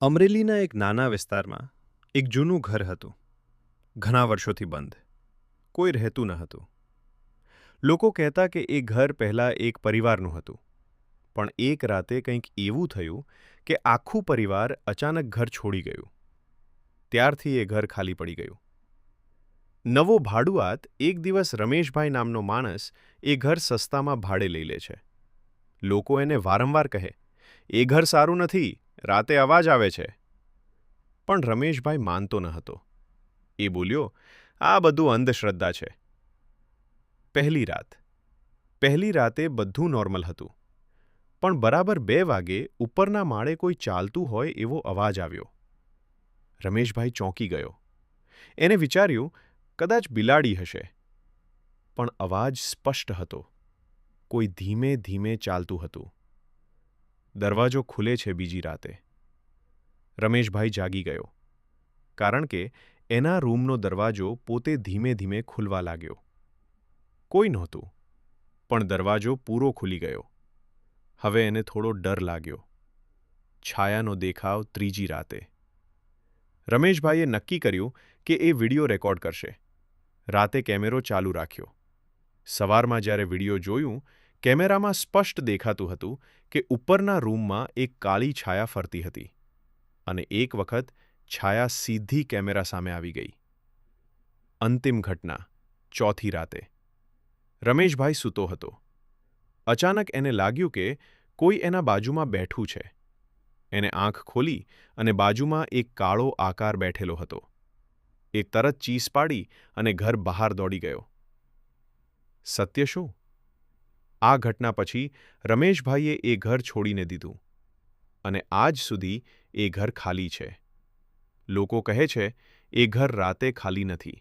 અમરેલીના એક નાના વિસ્તારમાં એક જૂનું ઘર હતું. ઘણા વર્ષોથી બંધ. કોઈ રહેતું ન હતું. લોકો કહેતા કે એ ઘર પહેલાં એક પરિવારનું હતું. પણ એક રાતે કંઈક એવું થયું કે આખું પરિવાર અચાનક ઘર છોડી ગયું. ત્યારથી એ ઘર ખાલી પડી ગયું. નવો ભાડુઆત એક દિવસ રમેશભાઈ નામનો માણસ એ ઘર સસ્તામાં ભાડે લઈ લે છે. લોકો એને વારંવાર કહે, "એ ઘર સારું નથી, રાતે અવાજ આવે છે." પણ રમેશભાઈ માનતો ન હતો. એ બોલ્યો, "આ બધું અંધશ્રદ્ધા છે." પહેલી રાત. પહેલી રાતે બધું નોર્મલ હતું. પણ બરાબર 2 વાગે ઉપરના માળે કોઈ ચાલતું હોય એવો અવાજ આવ્યો. રમેશભાઈ ચોંકી ગયો. એને વિચાર્યું, કદાચ બિલાડી હશે. પણ અવાજ સ્પષ્ટ હતો. કોઈ ધીમે ધીમે ચાલતું હતું. દરવાજો ખુલે છે બીજી રાતે. રમેશભાઈ જાગી ગયો. કારણ કે એના રૂમનો દરવાજો પોતે ધીમે ધીમે ખુલવા લાગ્યો. કોઈ નહોતું, પણ દરવાજો પૂરો ખુલી ગયો. હવે એને થોડો ડર લાગ્યો. છાયાનો દેખાવ ત્રીજી રાતે. રમેશભાઈએ નક્કી કર્યું કે એ વિડિયો રેકોર્ડ કરશે. રાતે કેમેરો ચાલુ રાખ્યો. સવારમાં જ્યારે વિડિયો જોયું, કેમેરામાં સ્પષ્ટ દેખાતું હતું કે ઉપરના રૂમમાં એક કાળી છાયા ફરતી હતી. અને એક વખત છાયા સીધી કેમેરા સામે આવી ગઈ. અંતિમ ઘટના, ચોથી રાતે. રમેશભાઈ સૂતો હતો. અચાનક એને લાગ્યું કે કોઈ એના બાજુમાં બેઠું છે. એને આંખ ખોલી અને બાજુમાં એક કાળો આકાર બેઠેલો હતો. એ તરત ચીસ પાડી અને ઘર બહાર દોડી ગયો. સત્ય શું? આ ઘટના પછી રમેશભાઈએ એ ઘર છોડીને દીધું. અને આજ સુધી એ ઘર ખાલી છે. લોકો કહે છે, એ ઘર રાતે ખાલી નથી.